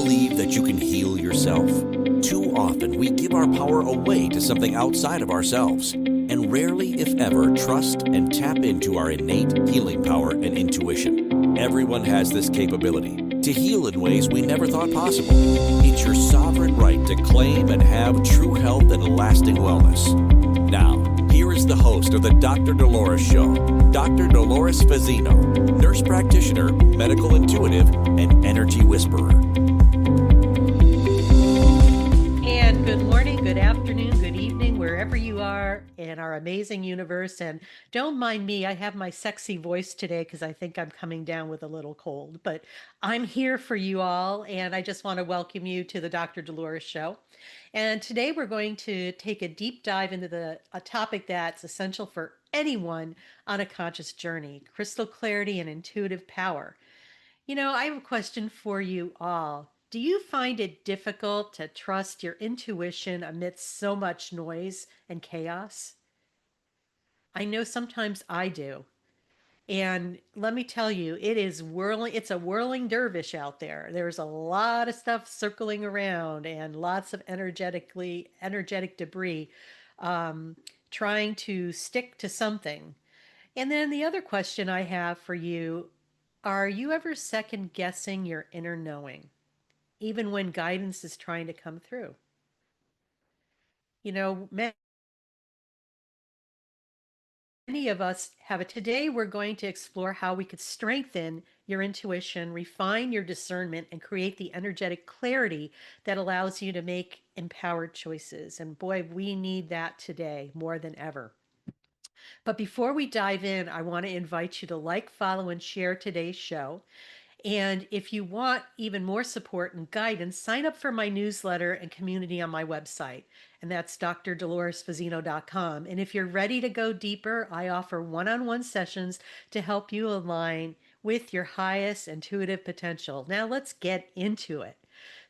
believe that you can heal yourself? Too often, we give our power away to something outside of ourselves, and rarely, if ever, trust and tap into our innate healing power and intuition. Everyone has this capability to heal in ways we never thought possible. It's your sovereign right to claim and have true health and lasting wellness. Now, here is the host of the Dr. Dolores Show, Dr. Dolores Fazzino, nurse practitioner, medical intuitive, and energy whisperer. And good morning, good afternoon, good evening, wherever you are in our amazing universe. And don't mind me, I have my sexy voice today because I think I'm coming down with a little cold. But I'm here for you all, and I just want to welcome you to the Dr. Dolores Show. And today we're going to take a deep dive into a topic that's essential for anyone on a conscious journey: crystal clarity and intuitive power. I have a question for you all. Do you find it difficult to trust your intuition amidst so much noise and chaos? I know sometimes I do. And let me tell you, it's a whirling dervish out there. There's a lot of stuff circling around and lots of energetic debris um, trying to stick to something. And then the other question I have for you: are you ever second guessing your inner knowing, even when guidance is trying to come through? Many of us have it. Today, we're going to explore how we could strengthen your intuition, refine your discernment, and create the energetic clarity that allows you to make empowered choices. And boy, we need that today more than ever. But before we dive in, I want to invite you to like, follow, and share today's show. And if you want even more support and guidance, sign up for my newsletter and community on my website. And that's drdoloresfazzino.com. And if you're ready to go deeper, I offer one-on-one sessions to help you align with your highest intuitive potential. Now let's get into it.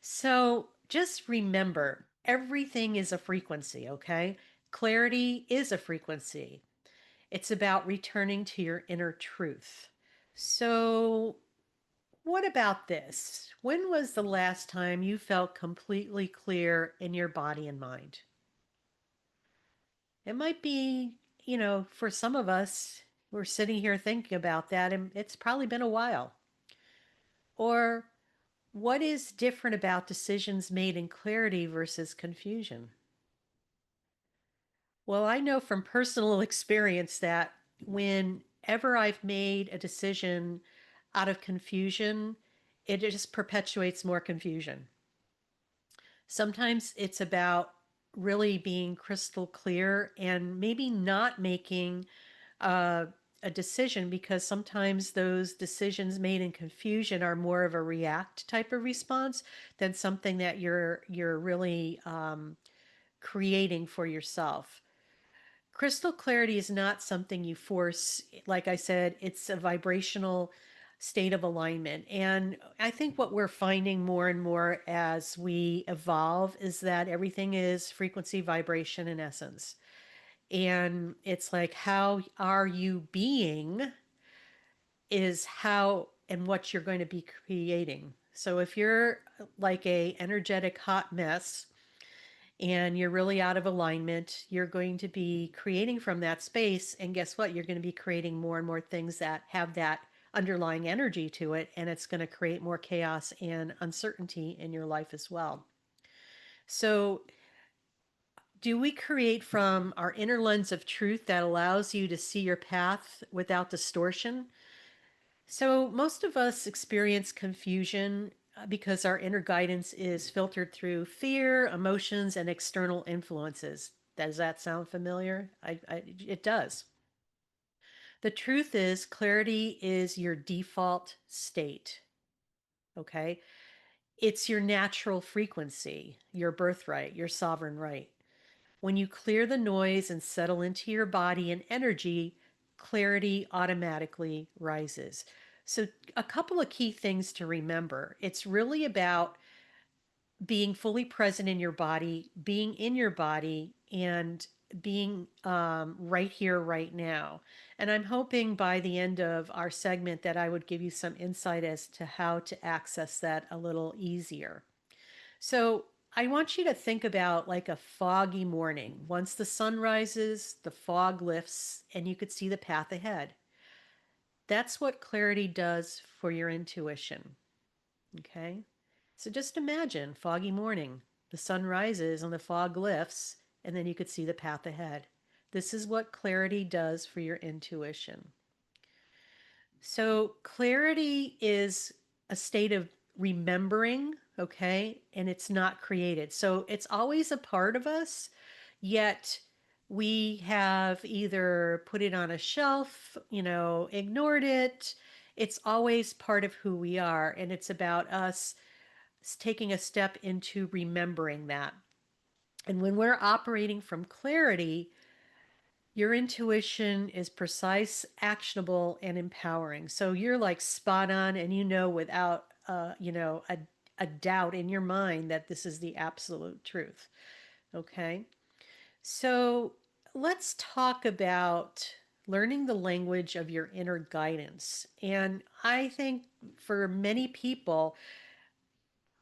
So just remember, everything is a frequency, okay? Clarity is a frequency. It's about returning to your inner truth. So what about this? When was the last time you felt completely clear in your body and mind? It might be, for some of us, we're sitting here thinking about that, and it's probably been a while. Or what is different about decisions made in clarity versus confusion? Well, I know from personal experience that whenever I've made a decision out of confusion, it just perpetuates more confusion. Sometimes it's about really being crystal clear and maybe not making uh, a decision, because sometimes those decisions made in confusion are more of a react type of response than something that you're really creating for yourself. Crystal clarity is not something you force. Like I said, it's a vibrational state of alignment. And I think what we're finding more and more as we evolve is that everything is frequency, vibration, in essence. And it's like, how are you being is how and what you're going to be creating. So if you're like a energetic hot mess, and you're really out of alignment, you're going to be creating from that space. And guess what? You're going to be creating more and more things that have that underlying energy to it. And it's going to create more chaos and uncertainty in your life as well. So, do we create from our inner lens of truth that allows you to see your path without distortion? So, most of us experience confusion because our inner guidance is filtered through fear, emotions, and external influences. Does that sound familiar? It does. The truth is, clarity is your default state. Okay. It's your natural frequency, your birthright, your sovereign right. When you clear the noise and settle into your body and energy, clarity automatically rises. So, a couple of key things to remember: it's really about being fully present in your body, being in your body, and being right here, right now. And I'm hoping by the end of our segment that I would give you some insight as to how to access that a little easier. So I want you to think about like a foggy morning. Once the sun rises, the fog lifts, and you could see the path ahead. That's what clarity does for your intuition. Okay? So just imagine foggy morning. The sun rises and the fog lifts, and then you could see the path ahead. This is what clarity does for your intuition. So, clarity is a state of remembering, okay? And it's not created. So, it's always a part of us, yet we have either put it on a shelf, ignored it. It's always part of who we are. And it's about us taking a step into remembering that. And when we're operating from clarity, your intuition is precise, actionable, and empowering. So you're like spot on, and without a doubt in your mind that this is the absolute truth. Okay, so let's talk about learning the language of your inner guidance. And I think for many people,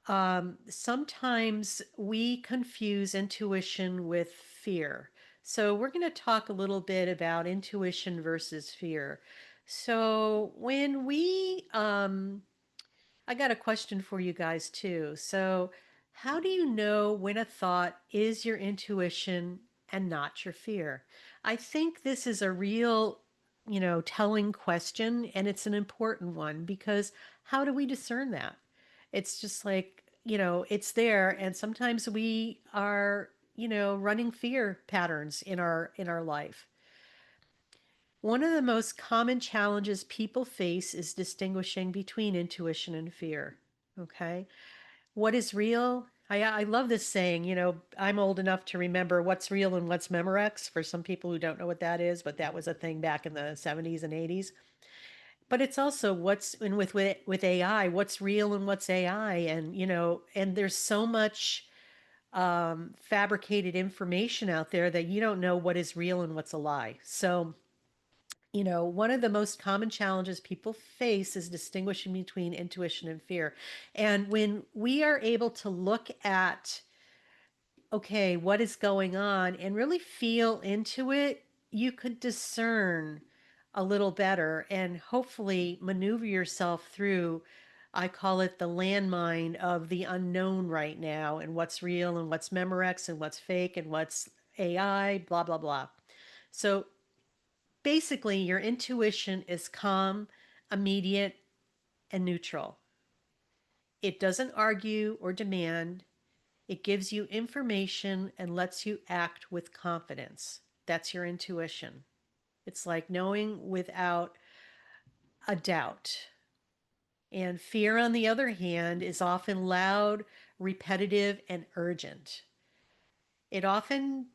sometimes we confuse intuition with fear. So, we're going to talk a little bit about intuition versus fear. So, I got a question for you guys too. So, how do you know when a thought is your intuition and not your fear? I think this is a real, telling question, and it's an important one because how do we discern that? It's just like, it's there, and sometimes we are, running fear patterns in our life. One of the most common challenges people face is distinguishing between intuition and fear. Okay. What is real? I love this saying, I'm old enough to remember what's real and what's Memorex for some people who don't know what that is, but that was a thing back in the 70s and 80s. But it's also what's and with AI, what's real and what's AI, and and there's so much fabricated information out there that you don't know what is real and what's a lie. So one of the most common challenges people face is distinguishing between intuition and fear. And when we are able to look at, okay, what is going on and really feel into it, you could discern a little better and hopefully maneuver yourself through. I call it the landmine of the unknown right now, and what's real and what's Memorex and what's fake and what's AI, blah, blah, blah. So basically, your intuition is calm, immediate, and neutral. It doesn't argue or demand. It gives you information and lets you act with confidence. That's your intuition. It's like knowing without a doubt. And fear, on the other hand, is often loud, repetitive, and urgent. It often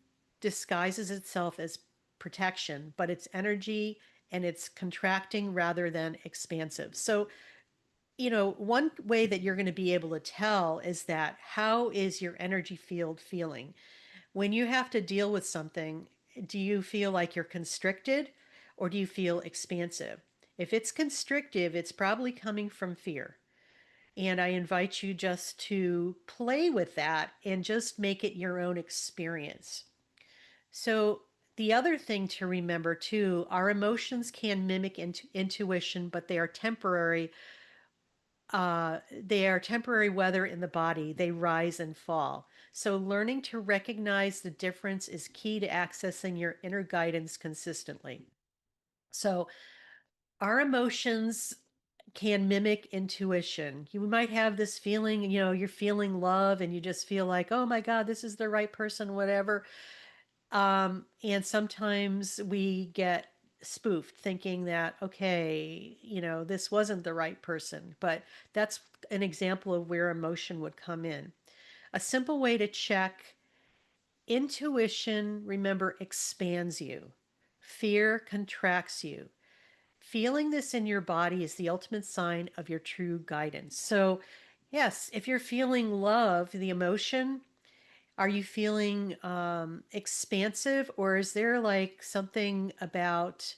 disguises itself as protection, but it's energy and it's contracting rather than expansive. So, one way that you're going to be able to tell is that how is your energy field feeling? When you have to deal with something, do you feel like you're constricted or do you feel expansive? If it's constrictive, it's probably coming from fear. And I invite you just to play with that and just make it your own experience. So, the other thing to remember too, our emotions can mimic intuition, but they are temporary. They are temporary weather in the body. They rise and fall. So, learning to recognize the difference is key to accessing your inner guidance consistently. So, our emotions can mimic intuition. You might have this feeling, you're feeling love and you just feel like, oh my God, this is the right person, whatever. And sometimes we get spoofed thinking that, okay, this wasn't the right person. But that's an example of where emotion would come in. A simple way to check intuition, remember, expands you, fear contracts you. Feeling this in your body is the ultimate sign of your true guidance. So, yes, if you're feeling love, the emotion, Are you feeling expansive, or is there like something about,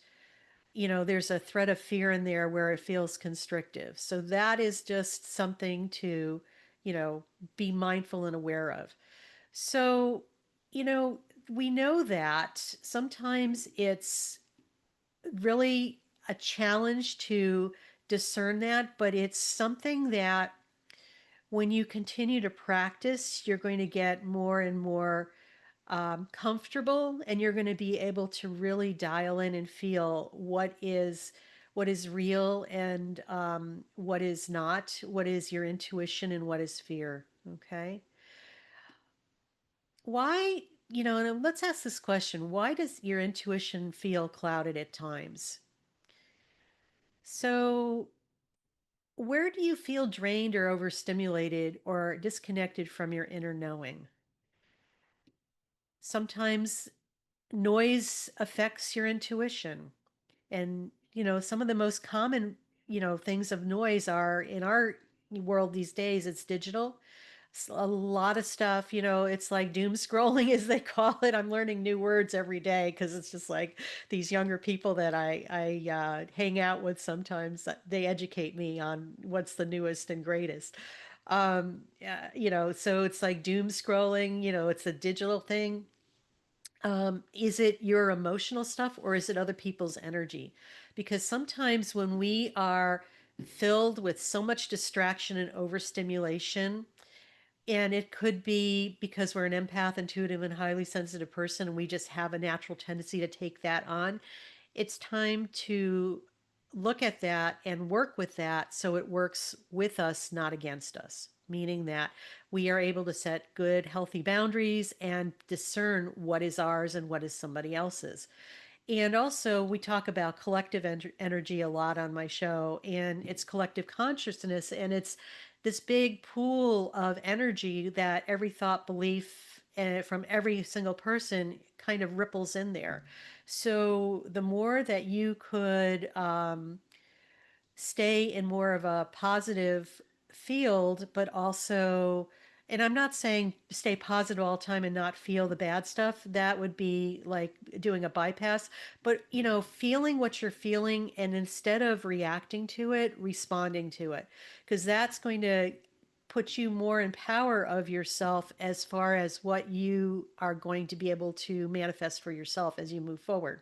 there's a thread of fear in there where it feels constrictive? So that is just something to, you know, be mindful and aware of. So, you know, we know that sometimes it's really a challenge to discern that, but it's something that when you continue to practice, you're going to get more and more comfortable, and you're going to be able to really dial in and feel what is real and what is not, what is your intuition and what is fear. Okay, why, and let's ask this question: why does your intuition feel clouded at times? So where do you feel drained or overstimulated or disconnected from your inner knowing? Sometimes noise affects your intuition. And, some of the most common, things of noise are in our world these days, it's digital. A lot of stuff, it's like doom scrolling as they call it. I'm learning new words every day because it's just like these younger people that I hang out with sometimes, they educate me on what's the newest and greatest. So it's like doom scrolling, it's a digital thing. Is it your emotional stuff or is it other people's energy? Because sometimes when we are filled with so much distraction and overstimulation, and it could be because we're an empath, intuitive, and highly sensitive person, and we just have a natural tendency to take that on. It's time to look at that and work with that so it works with us, not against us, meaning that we are able to set good, healthy boundaries and discern what is ours and what is somebody else's. And also, we talk about collective energy a lot on my show, and it's collective consciousness, and it's this big pool of energy that every thought, belief, from every single person kind of ripples in there. So, the more that you could stay in more of a positive field, but also, and I'm not saying stay positive all the time and not feel the bad stuff. That would be like doing a bypass. But, feeling what you're feeling and instead of reacting to it, responding to it, because that's going to put you more in power of yourself as far as what you are going to be able to manifest for yourself as you move forward.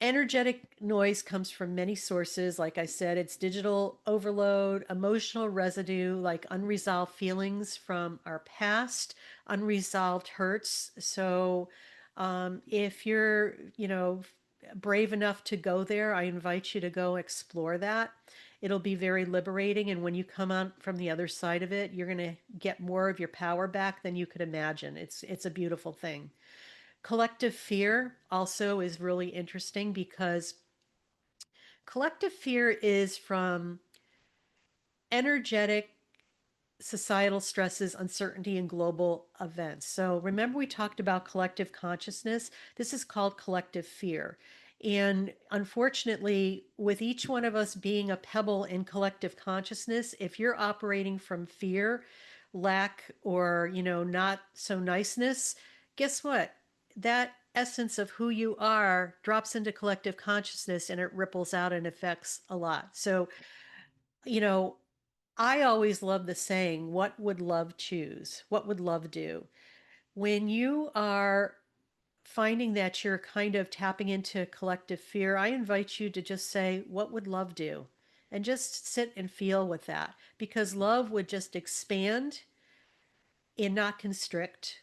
Energetic noise comes from many sources. Like I said, it's digital overload, emotional residue, like unresolved feelings from our past, unresolved hurts. So, if you're, brave enough to go there, I invite you to go explore that. It'll be very liberating. And when you come out from the other side of it, you're going to get more of your power back than you could imagine. It's a beautiful thing. Collective fear also is really interesting because collective fear is from energetic societal stresses, uncertainty, and global events. So remember, we talked about collective consciousness. This is called collective fear. And unfortunately, with each one of us being a pebble in collective consciousness, if you're operating from fear, lack, or, not so niceness, guess what? That essence of who you are drops into collective consciousness and it ripples out and affects a lot. So, you know, I always love the saying, what would love choose? What would love do? When you are finding that you're kind of tapping into collective fear, I invite you to just say, what would love do? And just sit and feel with that because love would just expand and not constrict.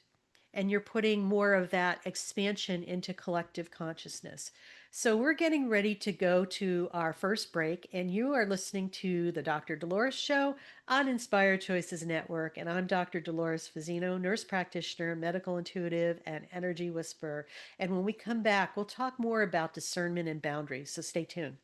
And you're putting more of that expansion into collective consciousness. So we're getting ready to go to our first break, and you are listening to the Dr. Dolores Show on Inspired Choices Network. And I'm Dr. Dolores Fazzino, nurse practitioner, medical intuitive, and energy whisperer. And when we come back, we'll talk more about discernment and boundaries. So stay tuned.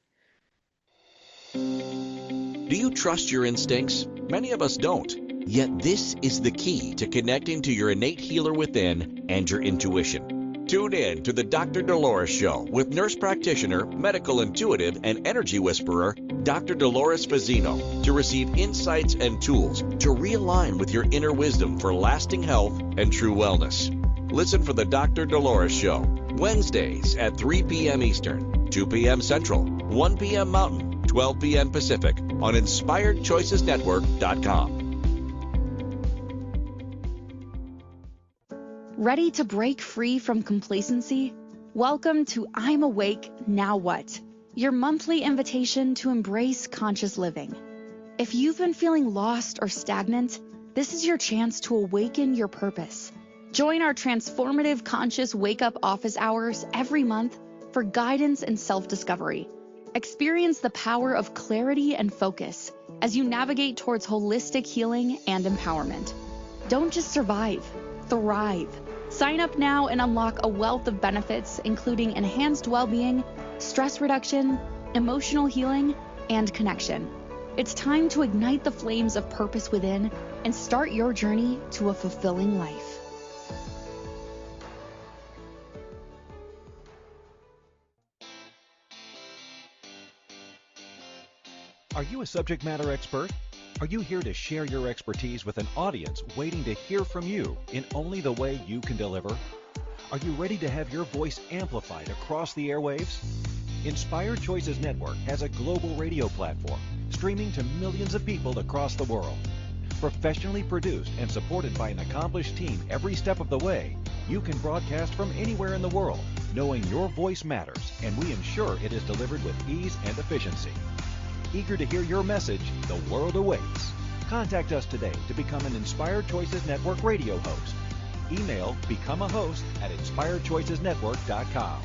Do you trust your instincts? Many of us don't. Yet this is the key to connecting to your innate healer within and your intuition. Tune in to the Dr. Dolores Show with nurse practitioner, medical intuitive, and energy whisperer, Dr. Dolores Fazzino to receive insights and tools to realign with your inner wisdom for lasting health and true wellness. Listen for the Dr. Dolores Show, Wednesdays at 3 p.m. Eastern, 2 p.m. Central, 1 p.m. Mountain, 12 p.m. Pacific on InspiredChoicesNetwork.com. Ready to break free from complacency? Welcome to I'm Awake, Now What? Your monthly invitation to embrace conscious living. If you've been feeling lost or stagnant, this is your chance to awaken your purpose. Join our transformative conscious wake-up office hours every month for guidance and self-discovery. Experience the power of clarity and focus as you navigate towards holistic healing and empowerment. Don't just survive, thrive. Sign up now and unlock a wealth of benefits, including enhanced well-being, stress reduction, emotional healing, and connection. It's time to ignite the flames of purpose within and start your journey to a fulfilling life. Are you a subject matter expert? Are you here to share your expertise with an audience waiting to hear from you in only the way you can deliver? Are you ready to have your voice amplified across the airwaves? Inspired Choices Network has a global radio platform streaming to millions of people across the world. Professionally produced and supported by an accomplished team every step of the way, you can broadcast from anywhere in the world, knowing your voice matters, and we ensure it is delivered with ease and efficiency. Eager to hear your message, the world awaits. Contact us today to become an Inspired Choices Network radio host. Email become a host at inspiredchoicesnetwork.com.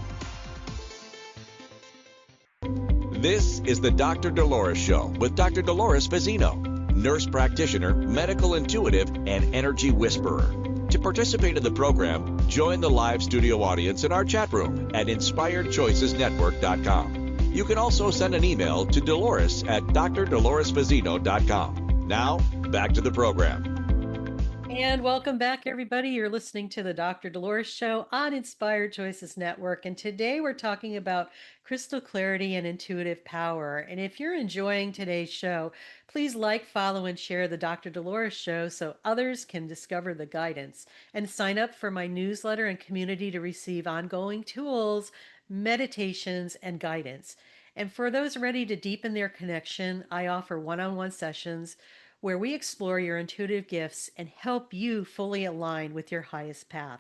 This is the Dr. Dolores Show with Dr. Dolores Fazzino, nurse practitioner, medical intuitive, and energy whisperer. To participate in the program, join the live studio audience in our chat room at inspiredchoicesnetwork.com. You can also send an email to Dolores at drdoloresfazzino.com. Now, back to the program. And welcome back, everybody. You're listening to the Dr. Dolores Show on Inspired Choices Network. And today we're talking about crystal clarity and intuitive power. And if you're enjoying today's show, please like, follow, and share the Dr. Dolores Show so others can discover the guidance. And sign up for my newsletter and community to receive ongoing tools, meditations, and guidance. And for those ready to deepen their connection, I offer one-on-one sessions where we explore your intuitive gifts and help you fully align with your highest path.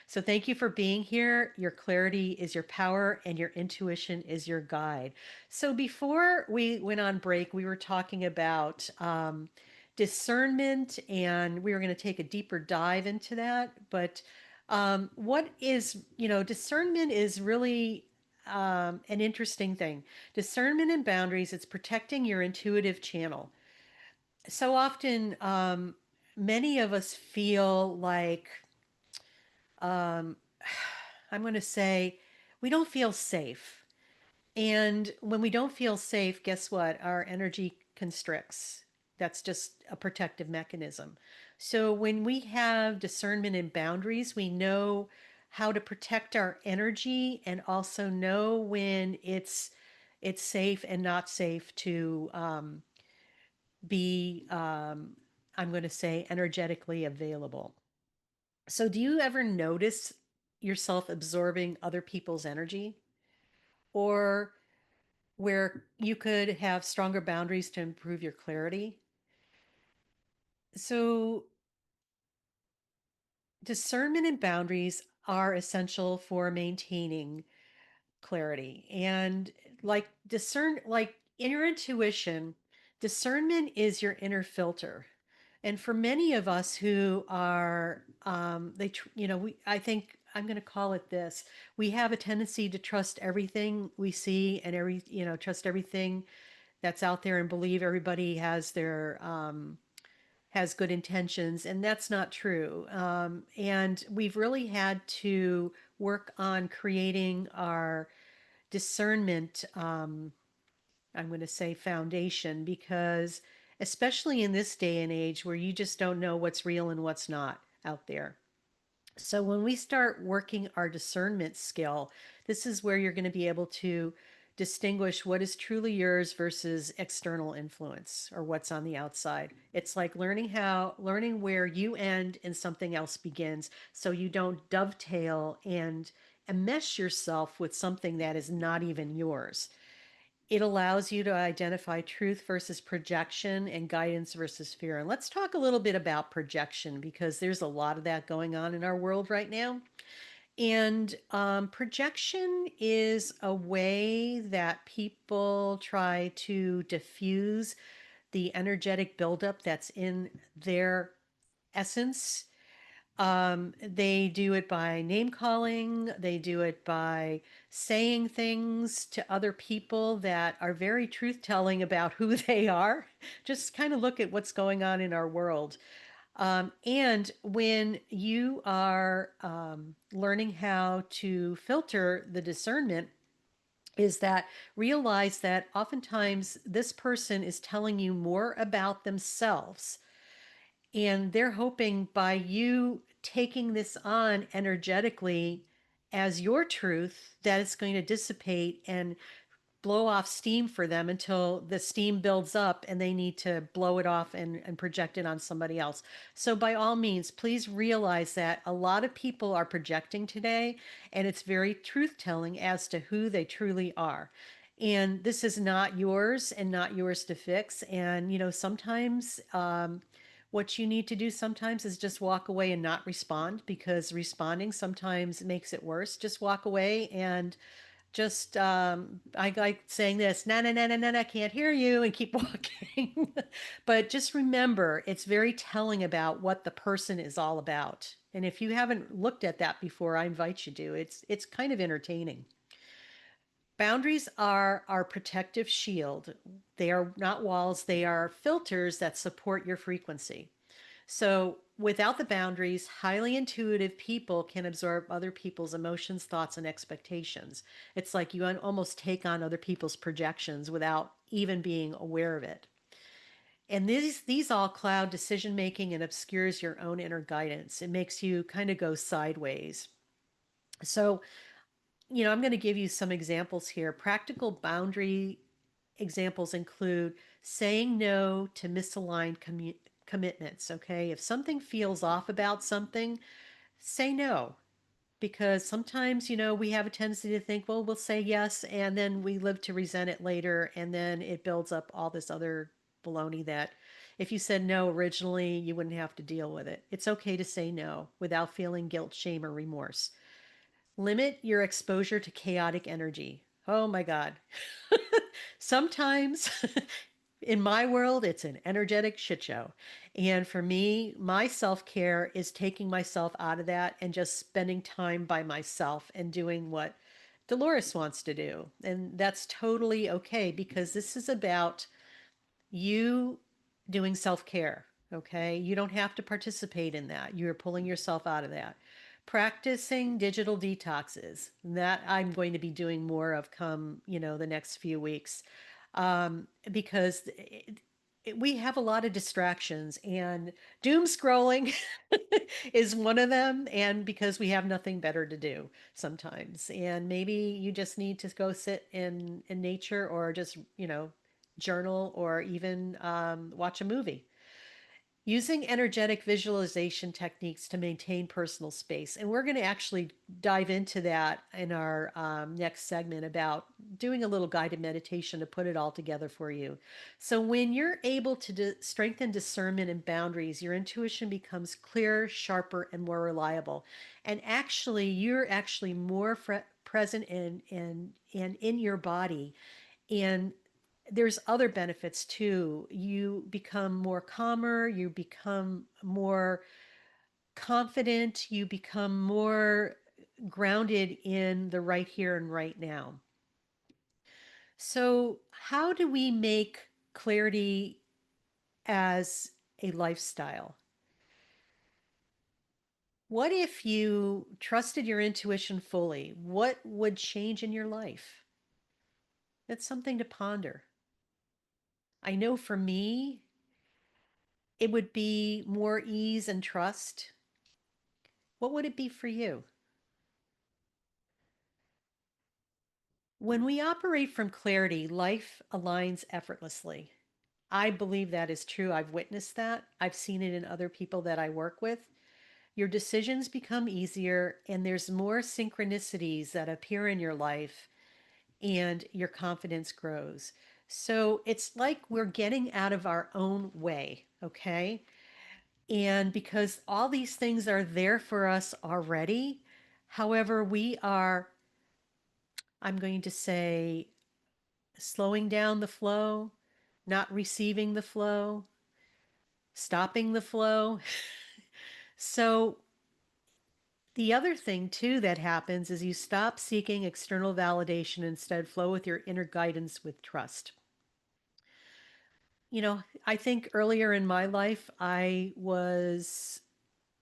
So thank you for being here. Your clarity is your power and your intuition is your guide. So before we went on break, we were talking about discernment, and we were going to take a deeper dive into that. But what is, discernment is really an interesting thing. Discernment and boundaries, it's protecting your intuitive channel. So often, many of us feel like, um, I'm going to say, we don't feel safe. And when we don't feel safe, guess what? Our energy constricts. That's just a protective mechanism. So when we have discernment and boundaries, we know how to protect our energy and also know when it's safe and not safe to be, I'm going to say, energetically available. So, do you ever notice yourself absorbing other people's energy, or where you could have stronger boundaries to improve your clarity? So, discernment and boundaries are essential for maintaining clarity. And like in your intuition, discernment is your inner filter. And for many of us who are, I think I'm going to call it this. We have a tendency to trust everything we see and trust everything that's out there and believe everybody has good intentions, and that's not true. And we've really had to work on creating our discernment, I'm going to say, foundation, because especially in this day and age where you just don't know what's real and what's not out there. So when we start working our discernment skill, this is where you're going to be able to distinguish what is truly yours versus external influence or what's on the outside. It's like learning where you end and something else begins, so you don't dovetail and enmesh yourself with something that is not even yours. It allows you to identify truth versus projection and guidance versus fear. And let's talk a little bit about projection, because there's a lot of that going on in our world right now. And projection is a way that people try to diffuse the energetic buildup that's in their essence. They do it by name calling, they do it by saying things to other people that are very truth telling about who they are. Just kind of look at what's going on in our world. And when you are learning how to filter the discernment, is that realize that oftentimes this person is telling you more about themselves, and they're hoping by you taking this on energetically as your truth that it's going to dissipate and blow off steam for them until the steam builds up and they need to blow it off and project it on somebody else. So, by all means, please realize that a lot of people are projecting today, and it's very truth telling as to who they truly are. And this is not yours and not yours to fix. And, sometimes what you need to do sometimes is just walk away and not respond, because responding sometimes makes it worse. Just walk away and just I like saying this, na na na na na, I can't hear you, and keep walking. But just remember, it's very telling about what the person is all about. And if you haven't looked at that before, I invite you to. It's kind of entertaining. Boundaries are our protective shield. They are not walls, they are filters that support your frequency. So, without the boundaries, highly intuitive people can absorb other people's emotions, thoughts, and expectations. It's like you almost take on other people's projections without even being aware of it. And these all cloud decision making and obscures your own inner guidance. It makes you kind of go sideways. So, I'm going to give you some examples here. Practical boundary examples include saying no to misaligned commitments. Okay. If something feels off about something, say no. Because sometimes, we have a tendency to think, well, we'll say yes, and then we live to resent it later. And then it builds up all this other baloney that if you said no originally, you wouldn't have to deal with it. It's okay to say no without feeling guilt, shame, or remorse. Limit your exposure to chaotic energy. Oh my God. Sometimes in my world, it's an energetic shit show. And for me, my self care is taking myself out of that and just spending time by myself and doing what Dolores wants to do. And that's totally okay, because this is about you doing self care. Okay. You don't have to participate in that. You're pulling yourself out of that. Practicing digital detoxes, that I'm going to be doing more of come, the next few weeks. Because we have a lot of distractions, and doom scrolling is one of them. And because we have nothing better to do sometimes, and maybe you just need to go sit in nature, or just journal, or even watch a movie. Using energetic visualization techniques to maintain personal space. And we're going to actually dive into that in our next segment about doing a little guided meditation to put it all together for you. So, when you're able to strengthen discernment and boundaries, your intuition becomes clearer, sharper, and more reliable. And actually, you're actually more present in your body. And there's other benefits too. You become more calmer, you become more confident, you become more grounded in the right here and right now. So, how do we make clarity as a lifestyle? What if you trusted your intuition fully? What would change in your life? That's something to ponder. I know for me, it would be more ease and trust. What would it be for you? When we operate from clarity, life aligns effortlessly. I believe that is true. I've witnessed that. I've seen it in other people that I work with. Your decisions become easier, and there's more synchronicities that appear in your life, and your confidence grows. So it's like we're getting out of our own way, okay? And because all these things are there for us already, however, we are, I'm going to say, slowing down the flow, not receiving the flow, stopping the flow. So the other thing too that happens is you stop seeking external validation, instead flow with your inner guidance with trust. I think earlier in my life I was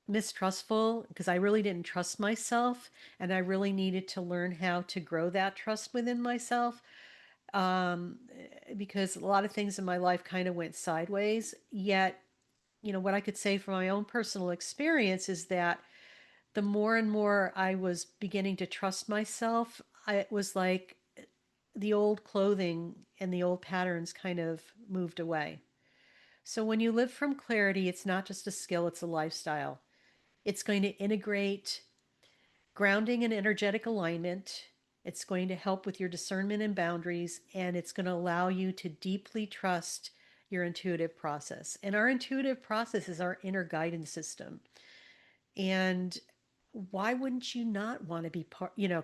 mistrustful because I really didn't trust myself, and I really needed to learn how to grow that trust within myself, um, because a lot of things in my life kind of went sideways. Yet, what I could say from my own personal experience is that the more and more I was beginning to trust myself, it was like the old clothing and the old patterns kind of moved away. So when you live from clarity, it's not just a skill, it's a lifestyle. It's going to integrate grounding and energetic alignment. It's going to help with your discernment and boundaries, and it's going to allow you to deeply trust your intuitive process. And our intuitive process is our inner guidance system. And why wouldn't you not want to be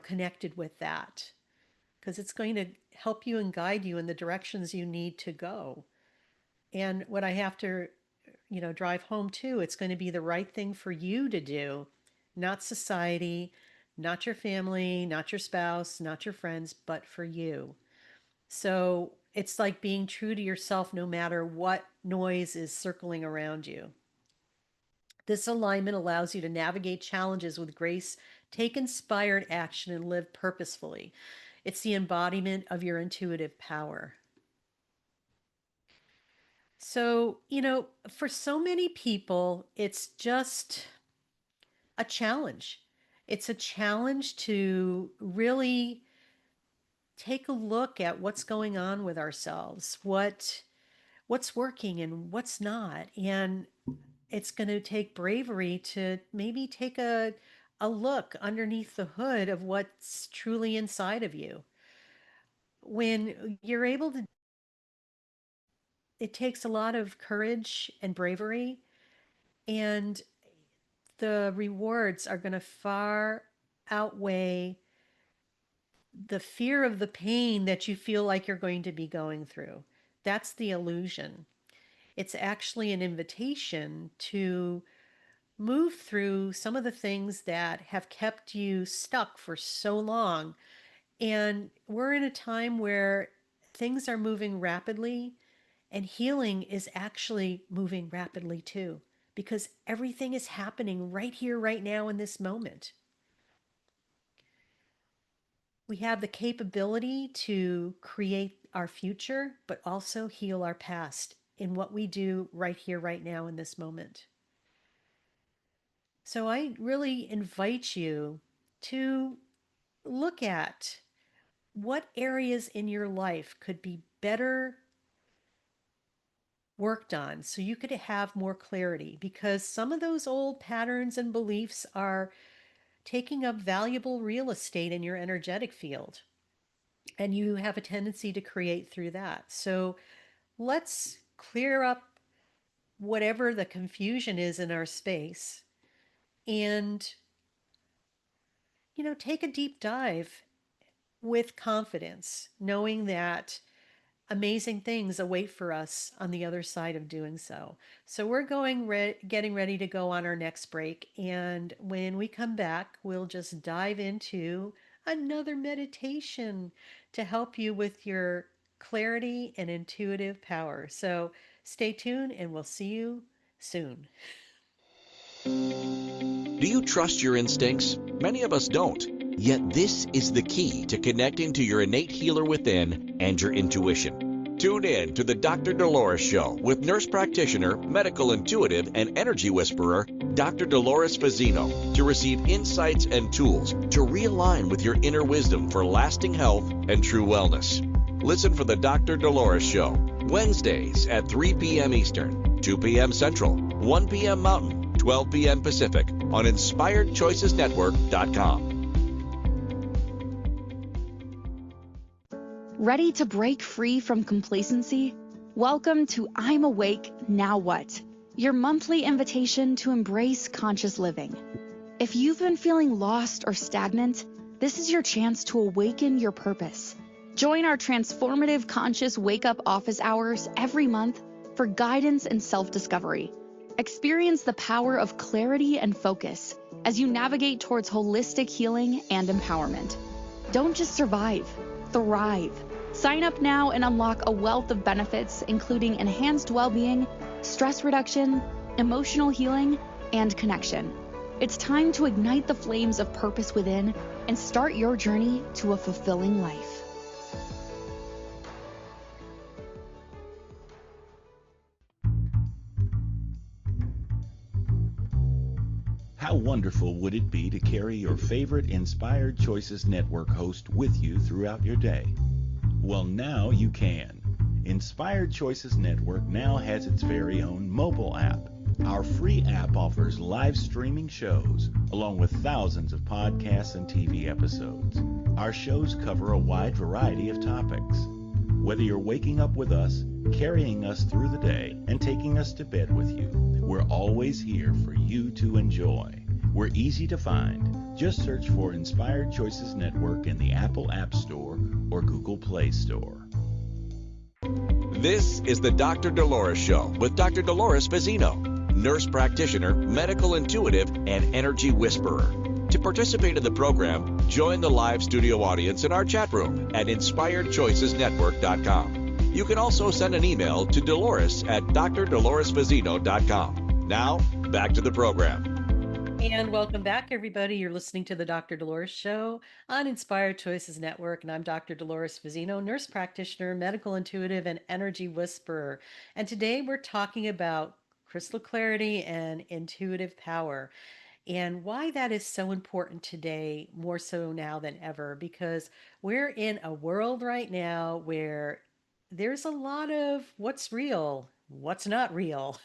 connected with that? Because it's going to help you and guide you in the directions you need to go. And what I have to, drive home too, it's going to be the right thing for you to do, not society, not your family, not your spouse, not your friends, but for you. So it's like being true to yourself no matter what noise is circling around you. This alignment allows you to navigate challenges with grace, take inspired action, and live purposefully. It's the embodiment of your intuitive power. So, for so many people, it's just a challenge. It's a challenge to really take a look at what's going on with ourselves, what's working and what's not. And it's going to take bravery to maybe take a look underneath the hood of what's truly inside of you. When you're able to, it takes a lot of courage and bravery, and the rewards are going to far outweigh the fear of the pain that you feel like you're going to be going through. That's the illusion. It's actually an invitation to move through some of the things that have kept you stuck for so long. And we're in a time where things are moving rapidly, and healing is actually moving rapidly too, because everything is happening right here, right now, in this moment. We have the capability to create our future, but also heal our past in what we do right here, right now, in this moment. So I really invite you to look at what areas in your life could be better worked on so you could have more clarity, because some of those old patterns and beliefs are taking up valuable real estate in your energetic field, and you have a tendency to create through that. So let's clear up whatever the confusion is in our space, and take a deep dive with confidence, knowing that amazing things await for us on the other side of doing so. So we're getting ready to go on our next break. And when we come back, we'll just dive into another meditation to help you with your clarity and intuitive power. So stay tuned, and we'll see you soon. Do you trust your instincts? Many of us don't. Yet this is the key to connecting to your innate healer within and your intuition. Tune in to the Dr. Dolores Show with nurse practitioner, medical intuitive, and energy whisperer, Dr. Dolores Fazzino, to receive insights and tools to realign with your inner wisdom for lasting health and true wellness. Listen for the Dr. Dolores Show, Wednesdays at 3 p.m. Eastern, 2 p.m. Central, 1 p.m. Mountain, 12 p.m. Pacific on InspiredChoicesNetwork.com. Ready to break free from complacency? Welcome to I'm Awake, Now What? Your monthly invitation to embrace conscious living. If you've been feeling lost or stagnant, this is your chance to awaken your purpose. Join our transformative conscious wake-up office hours every month for guidance and self-discovery. Experience the power of clarity and focus as you navigate towards holistic healing and empowerment. Don't just survive, thrive. Sign up now and unlock a wealth of benefits, including enhanced well-being, stress reduction, emotional healing, and connection. It's time to ignite the flames of purpose within and start your journey to a fulfilling life. How wonderful would it be to carry your favorite Inspired Choices Network host with you throughout your day? Well, now you can. Inspired Choices Network now has its very own mobile app. Our free app offers live streaming shows, along with thousands of podcasts and TV episodes. Our shows cover a wide variety of topics. Whether you're waking up with us, carrying us through the day, and taking us to bed with you, we're always here for you to enjoy. We're easy to find. Just search for Inspired Choices Network in the Apple App Store or Google Play Store. This is the Dr. Dolores Show with Dr. Dolores Fazzino, nurse practitioner, medical intuitive, and energy whisperer. To participate in the program, join the live studio audience in our chat room at InspiredChoicesNetwork.com. You can also send an email to Dolores at drdoloresfazzino.com. Now, back to the program. And welcome back, everybody. You're listening to the Dr. Dolores Show on Inspired Choices Network, and I'm Dr. Dolores Fazzino, nurse practitioner, medical intuitive, and energy whisperer. And today we're talking about crystal clarity and intuitive power, and why that is so important today, more so now than ever, because we're in a world right now where there's a lot of what's real, what's not real.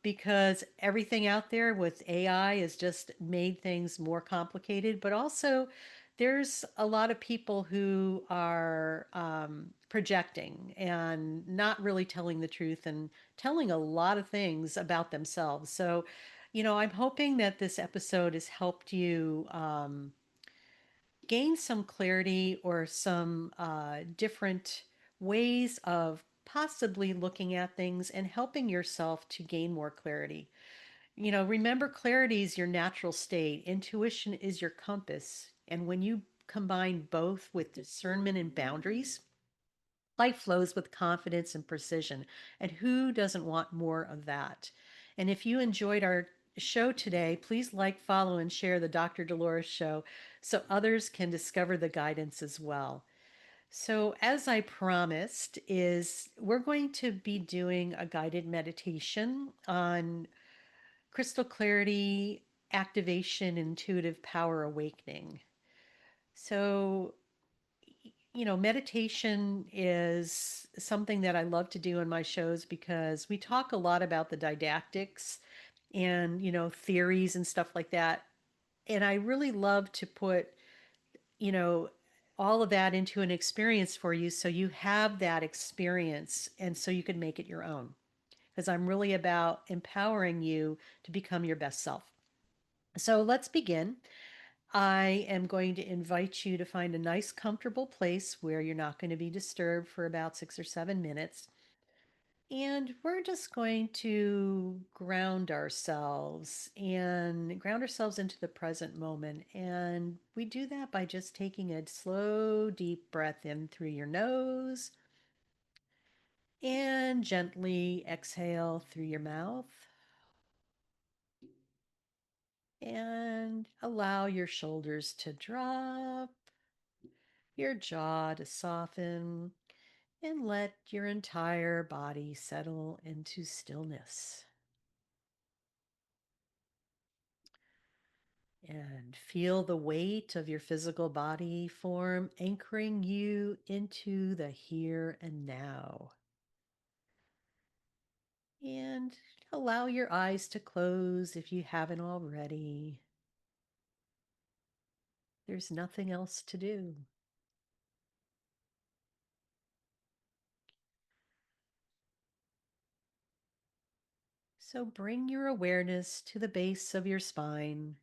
Because everything out there with AI has just made things more complicated, but also there's a lot of people who are projecting and not really telling the truth and telling a lot of things about themselves. So, I'm hoping that this episode has helped you gain some clarity or some different ways of possibly looking at things and helping yourself to gain more clarity. Remember, clarity is your natural state, intuition is your compass. And when you combine both with discernment and boundaries, life flows with confidence and precision. And who doesn't want more of that? And if you enjoyed our show today, please like, follow, and share the Dr. Dolores Show so others can discover the guidance as well. So, as I promised, is we're going to be doing a guided meditation on crystal clarity, activation, intuitive power awakening. So, meditation is something that I love to do in my shows because we talk a lot about the didactics and, theories and stuff like that. And I really love to put, you know, all of that into an experience for you so you have that experience and so you can make it your own. Because I'm really about empowering you to become your best self. So let's begin. I am going to invite you to find a nice, comfortable place where you're not going to be disturbed for about 6 or 7 minutes. And we're just going to ground ourselves into the present moment. And we do that by just taking a slow, deep breath in through your nose and gently exhale through your mouth. And allow your shoulders to drop, your jaw to soften, and let your entire body settle into stillness. And feel the weight of your physical body form anchoring you into the here and now. And allow your eyes to close if you haven't already. There's nothing else to do. So bring your awareness to the base of your spine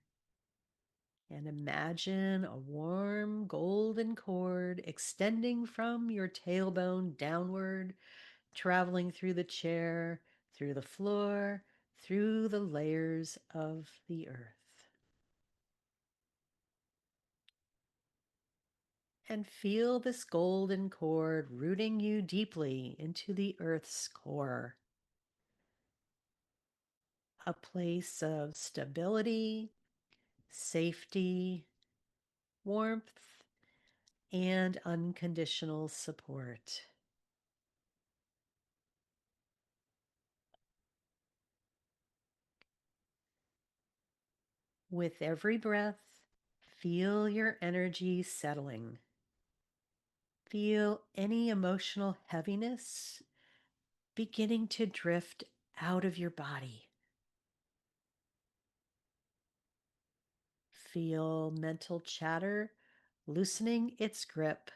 and imagine a warm golden cord extending from your tailbone downward, traveling through the chair, through the floor, through the layers of the earth. And feel this golden cord rooting you deeply into the earth's core, a place of stability, safety, warmth, and unconditional support. With every breath, feel your energy settling. Feel any emotional heaviness beginning to drift out of your body. Feel mental chatter loosening its grip.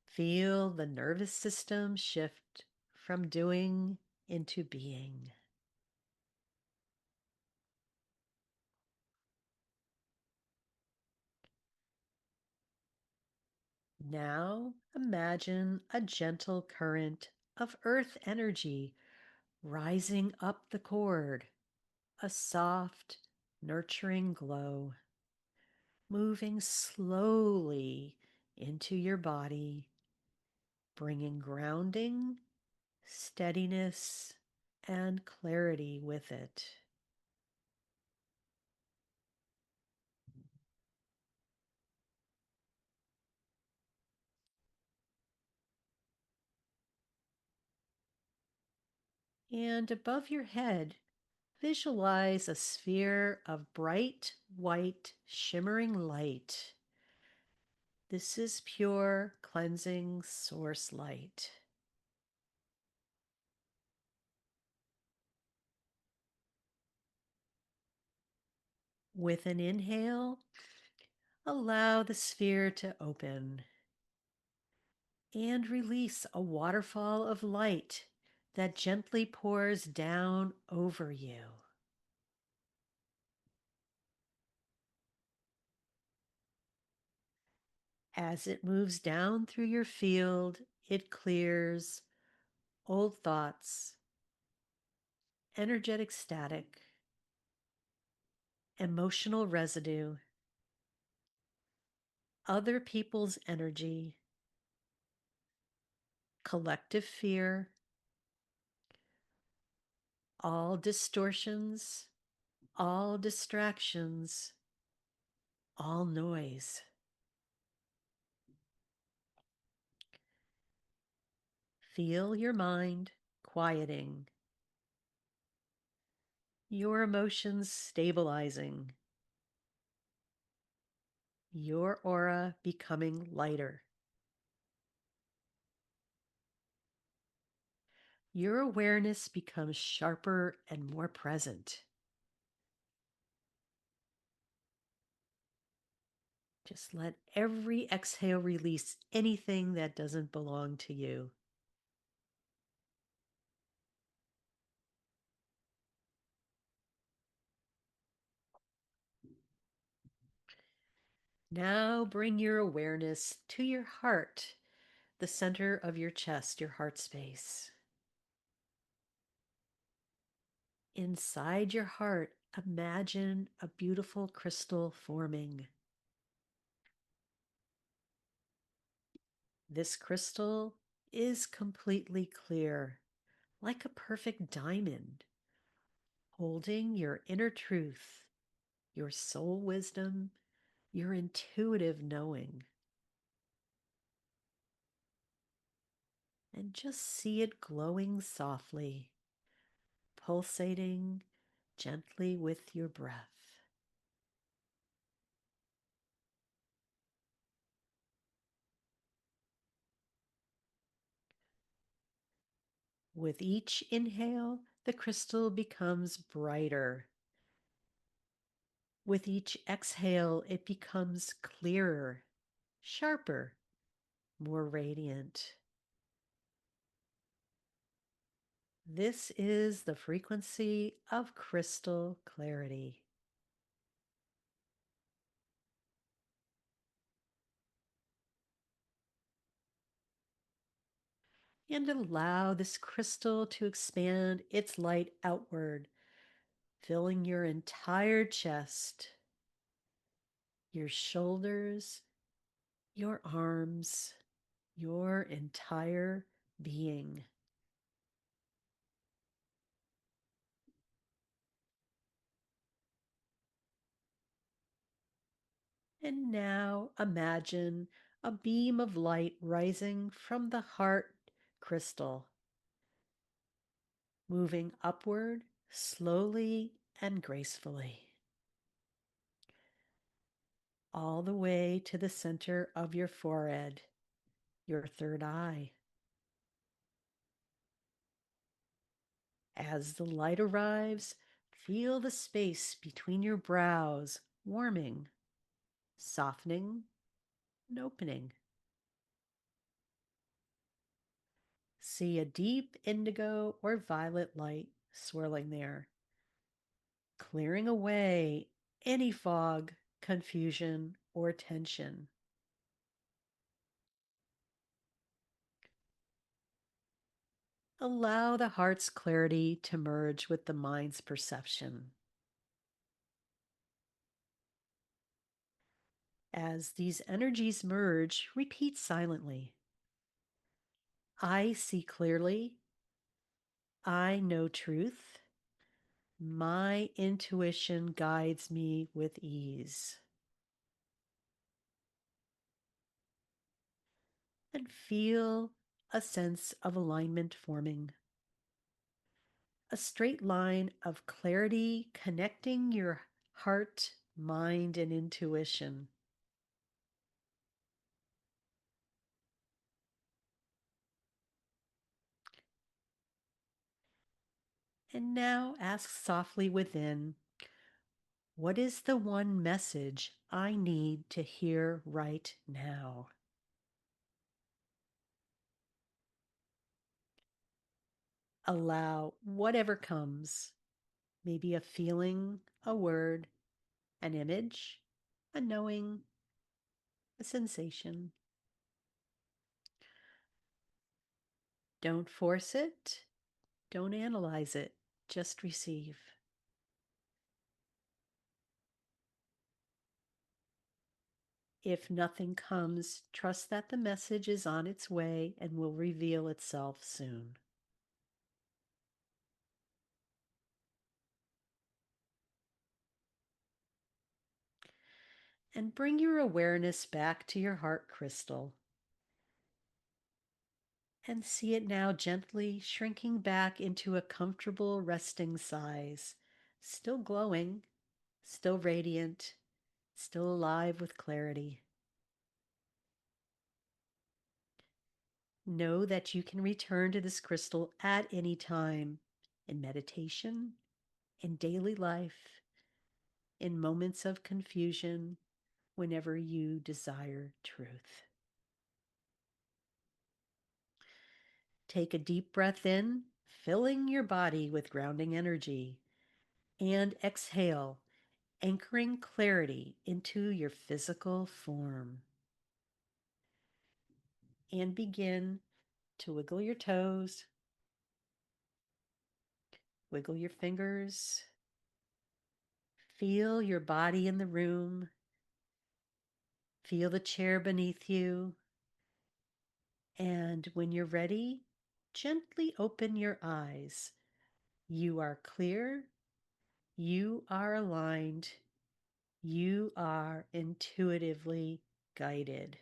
Feel the nervous system shift from doing into being. Now imagine a gentle current of earth energy rising up the cord, a soft, nurturing glow, moving slowly into your body, bringing grounding, steadiness, and clarity with it. And above your head, visualize a sphere of bright, white, shimmering light. This is pure, cleansing source light. With an inhale, allow the sphere to open and release a waterfall of light that gently pours down over you. As it moves down through your field, it clears old thoughts, energetic static, emotional residue, other people's energy, collective fear, all distortions, all distractions, all noise. Feel your mind quieting, your emotions stabilizing, your aura becoming lighter. Your awareness becomes sharper and more present. Just let every exhale release anything that doesn't belong to you. Now bring your awareness to your heart, the center of your chest, your heart space. Inside your heart, imagine a beautiful crystal forming. This crystal is completely clear, like a perfect diamond, holding your inner truth, your soul wisdom, your intuitive knowing. and just see it glowing softly, pulsating gently with your breath. With each inhale, the crystal becomes brighter. With each exhale, it becomes clearer, sharper, more radiant. This is the frequency of crystal clarity. And allow this crystal to expand its light outward, filling your entire chest, your shoulders, your arms, your entire being. And now imagine a beam of light rising from the heart crystal, moving upward slowly and gracefully, all the way to the center of your forehead, your third eye. As the light arrives, feel the space between your brows warming, softening, and opening. See a deep indigo or violet light swirling there, clearing away any fog, confusion, or tension. Allow the heart's clarity to merge with the mind's perception. As these energies merge, repeat silently. I see clearly. I know truth. My intuition guides me with ease. And feel a sense of alignment forming. A straight line of clarity connecting your heart, mind, and intuition. And now ask softly within, what is the one message I need to hear right now? Allow whatever comes, maybe a feeling, a word, an image, a knowing, a sensation. Don't force it. Don't analyze it. Just receive. If nothing comes, trust that the message is on its way and will reveal itself soon. And bring your awareness back to your heart crystal. And see it now gently shrinking back into a comfortable resting size, still glowing, still radiant, still alive with clarity. Know that you can return to this crystal at any time, in meditation, in daily life, in moments of confusion, whenever you desire truth. Take a deep breath in, filling your body with grounding energy, and exhale, anchoring clarity into your physical form. And begin to wiggle your toes, wiggle your fingers, feel your body in the room, feel the chair beneath you, and when you're ready, gently open your eyes. You are clear, you are aligned, you are intuitively guided.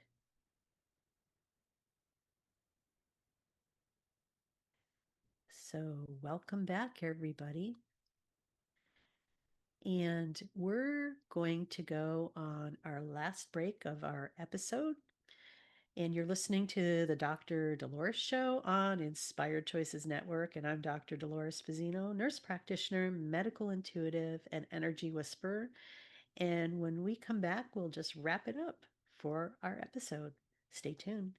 So, welcome back, everybody. And we're going to go on our last break of our episode. And you're listening to the Dr. Dolores Show on Inspired Choices Network. And I'm Dr. Dolores Fazzino, nurse practitioner, medical intuitive, and energy whisperer. And when we come back, we'll just wrap it up for our episode. Stay tuned.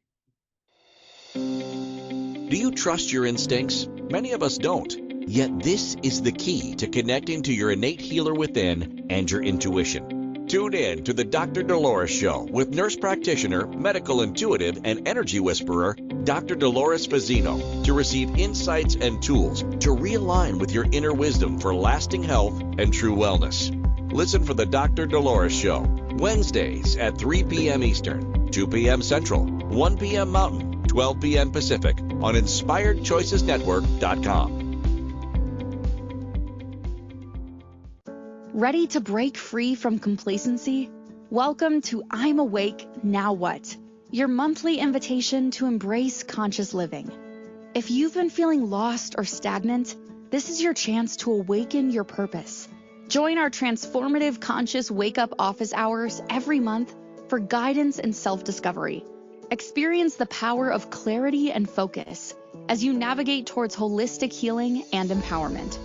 Do you trust your instincts? Many of us don't. Yet this is the key to connecting to your innate healer within and your intuition. Tune in to the Dr. Dolores Show with nurse practitioner, medical intuitive, and energy whisperer, Dr. Dolores Fazzino, to receive insights and tools to realign with your inner wisdom for lasting health and true wellness. Listen for the Dr. Dolores Show, Wednesdays at 3 p.m. Eastern, 2 p.m. Central, 1 p.m. Mountain, 12 p.m. Pacific on InspiredChoicesNetwork.com. Ready to break free from complacency? Welcome to I'm Awake, Now What? Your monthly invitation to embrace conscious living. If you've been feeling lost or stagnant, this is your chance to awaken your purpose. Join our transformative conscious wake-up office hours every month for guidance and self-discovery. Experience the power of clarity and focus as you navigate towards holistic healing and empowerment.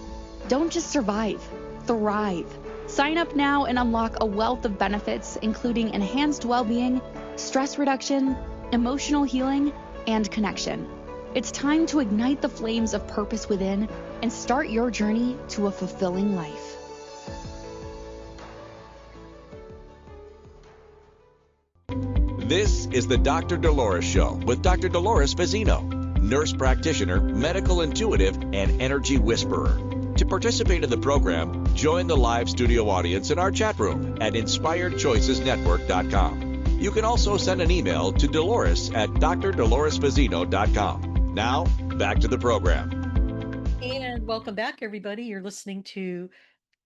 Don't just survive, thrive. Sign up now and unlock a wealth of benefits, including enhanced well-being, stress reduction, emotional healing, and connection. It's time to ignite the flames of purpose within and start your journey to a fulfilling life. This is the Dr. Dolores Show with Dr. Dolores Fazzino, nurse practitioner, medical intuitive, and energy whisperer. To participate in the program, join the live studio audience in our chat room at InspiredChoicesNetwork.com. You can also send an email to Dolores at drdoloresfazzino.com. Now, back to the program. And welcome back, everybody. You're listening to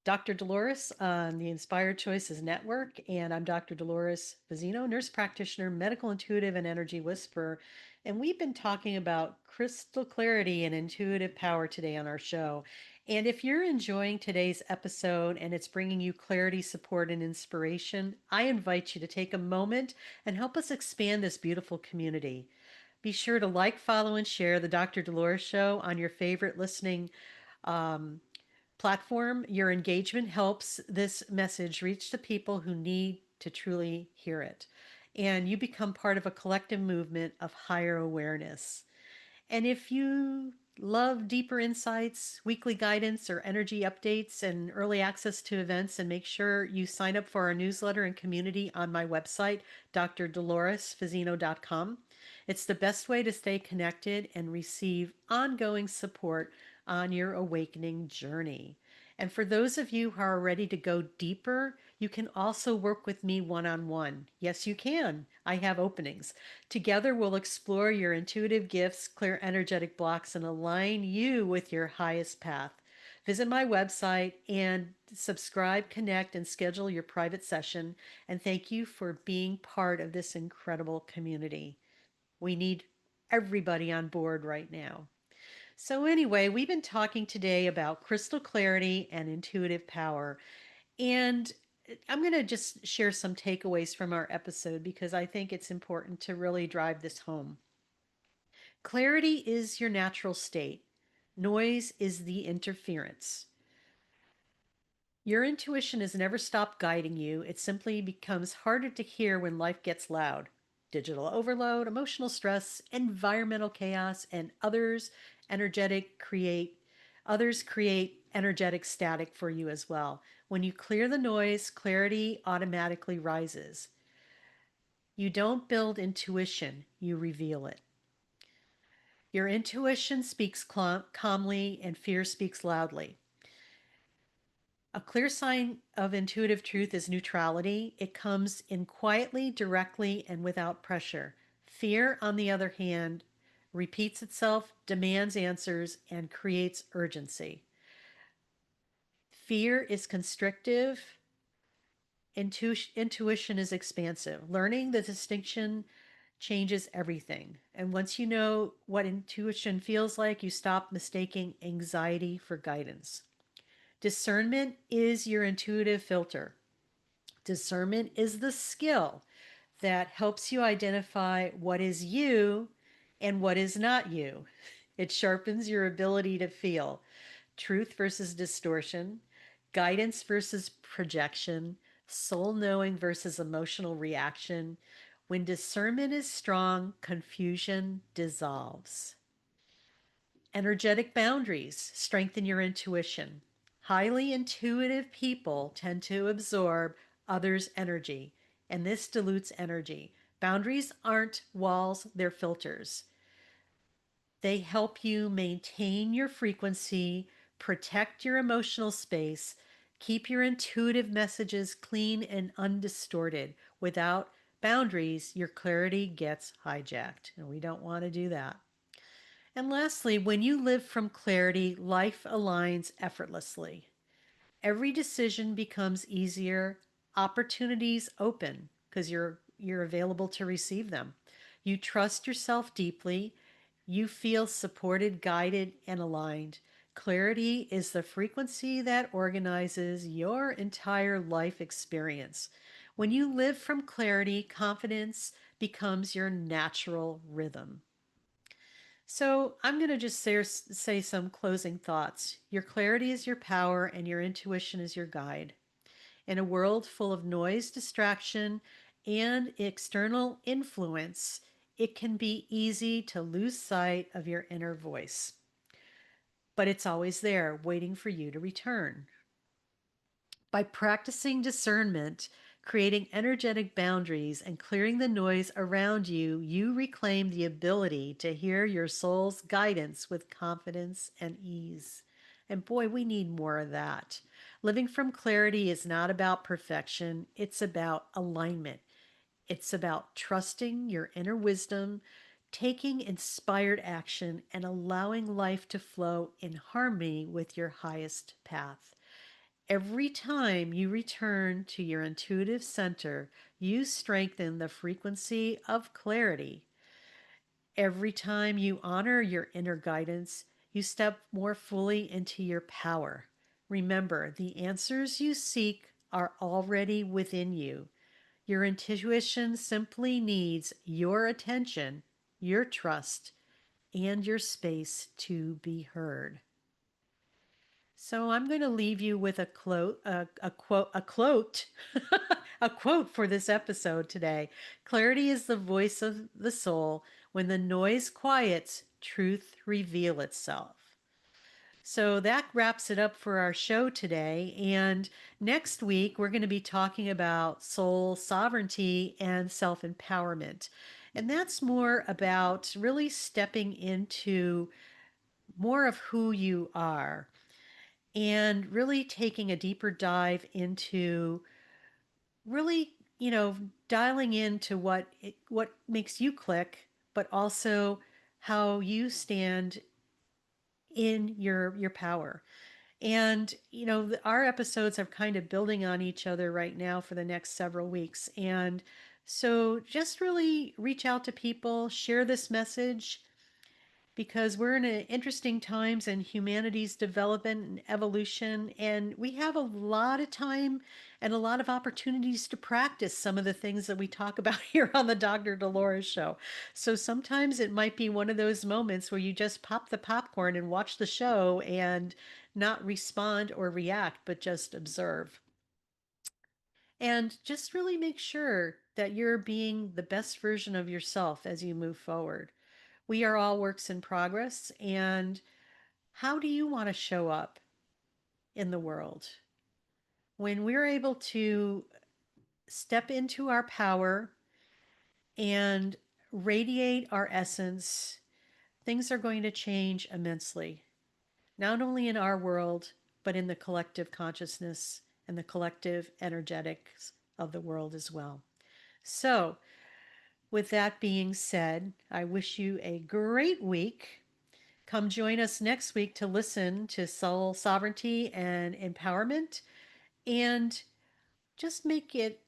Dr. Dolores on the Inspired Choices Network, and I'm Dr. Dolores Fazzino, nurse practitioner, medical intuitive, and energy whisperer. And we've been talking about crystal clarity and intuitive power today on our show. And if you're enjoying today's episode and it's bringing you clarity, support, and inspiration, I invite you to take a moment and help us expand this beautiful community. Be sure to like, follow, and share the Dr. Dolores Show on your favorite listening platform. Your engagement helps this message reach the people who need to truly hear it. And you become part of a collective movement of higher awareness. And if you love deeper insights, weekly guidance, or energy updates and early access to events, and make sure you sign up for our newsletter and community on my website, drdoloresfazzino.com. It's the best way to stay connected and receive ongoing support on your awakening journey. And for those of you who are ready to go deeper, you can also work with me one-on-one. Yes, you can. I have openings. Together, we'll explore your intuitive gifts, clear energetic blocks, and align you with your highest path. Visit my website and subscribe, connect, and schedule your private session. And thank you for being part of this incredible community. We need everybody on board right now. So anyway, we've been talking today about crystal clarity and intuitive power. And I'm going to just share some takeaways from our episode because I think it's important to really drive this home. Clarity is your natural state. Noise is the interference. Your intuition has never stopped guiding you. It simply becomes harder to hear when life gets loud. Digital overload, emotional stress, environmental chaos, and others create energetic static for you as well. When you clear the noise, clarity automatically rises. You don't build intuition, you reveal it. Your intuition speaks calmly and fear speaks loudly. A clear sign of intuitive truth is neutrality. It comes in quietly, directly, and without pressure. Fear, on the other hand, repeats itself, demands answers, and creates urgency. Fear is constrictive. Intuition is expansive. Learning the distinction changes everything. And once you know what intuition feels like, you stop mistaking anxiety for guidance. Discernment is your intuitive filter. Discernment is the skill that helps you identify what is you and what is not you. It sharpens your ability to feel truth versus distortion, guidance versus projection, soul knowing versus emotional reaction. When discernment is strong, confusion dissolves. Energetic boundaries strengthen your intuition. Highly intuitive people tend to absorb others' energy, and this dilutes energy. Boundaries aren't walls, they're filters. They help you maintain your frequency, protect your emotional space, keep your intuitive messages clean and undistorted. Without boundaries, your clarity gets hijacked, and we don't want to do that. And lastly, when you live from clarity, life aligns effortlessly. Every decision becomes easier, opportunities open because you're available to receive them. You trust yourself deeply, you feel supported, guided, and aligned. Clarity is the frequency that organizes your entire life experience. When you live from clarity, confidence becomes your natural rhythm. So I'm going to just say some closing thoughts. Your clarity is your power, and your intuition is your guide. In a world full of noise, distraction, and external influence, it can be easy to lose sight of your inner voice. But it's always there, waiting for you to return. By practicing discernment, creating energetic boundaries, and clearing the noise around you, you reclaim the ability to hear your soul's guidance with confidence and ease. And boy, we need more of that. Living from clarity is not about perfection, it's about alignment. It's about trusting your inner wisdom, taking inspired action, and allowing life to flow in harmony with your highest path. Every time you return to your intuitive center, you strengthen the frequency of clarity. Every time you honor your inner guidance, you step more fully into your power. Remember, the answers you seek are already within you. Your intuition simply needs your attention, your trust, and your space to be heard. So I'm going to leave you with a quote, a quote for this episode today. Clarity is the voice of the soul. When the noise quiets, truth reveal itself. So that wraps it up for our show today. And next week, we're going to be talking about soul sovereignty and self empowerment. And that's more about really stepping into more of who you are and really taking a deeper dive into really, dialing into what makes you click, but also how you stand in your power. And our episodes are kind of building on each other right now for the next several weeks. And so just really reach out to people, share this message, because we're in interesting times in humanity's development and evolution, and we have a lot of time and a lot of opportunities to practice some of the things that we talk about here on the Dr. Dolores Show. So sometimes it might be one of those moments where you just pop the popcorn and watch the show and not respond or react, but just observe. And just really make sure that you're being the best version of yourself as you move forward. We are all works in progress. And how do you want to show up in the world? When we're able to step into our power and radiate our essence, things are going to change immensely, not only in our world, but in the collective consciousness and the collective energetics of the world as well. So, with that being said, I wish you a great week. Come join us next week to listen to soul sovereignty and empowerment, and just make it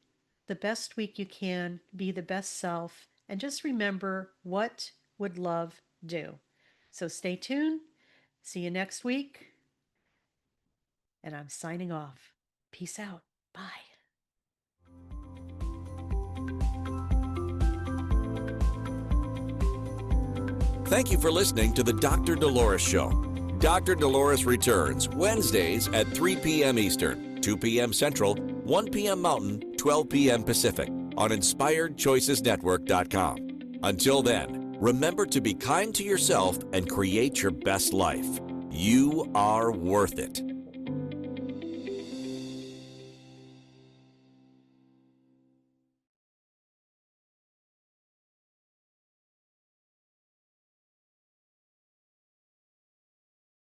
the best week you can. Be the best self And just remember, what would love do? So stay tuned. See you next week. And I'm signing off. Peace out. Bye. Thank you for listening to the Dr. Dolores Show. Dr. Dolores returns Wednesdays at 3 p.m. Eastern, 2 p.m. Central, 1 p.m. Mountain, 12 p.m. Pacific on InspiredChoicesNetwork.com. Until then, remember to be kind to yourself and create your best life. You are worth it.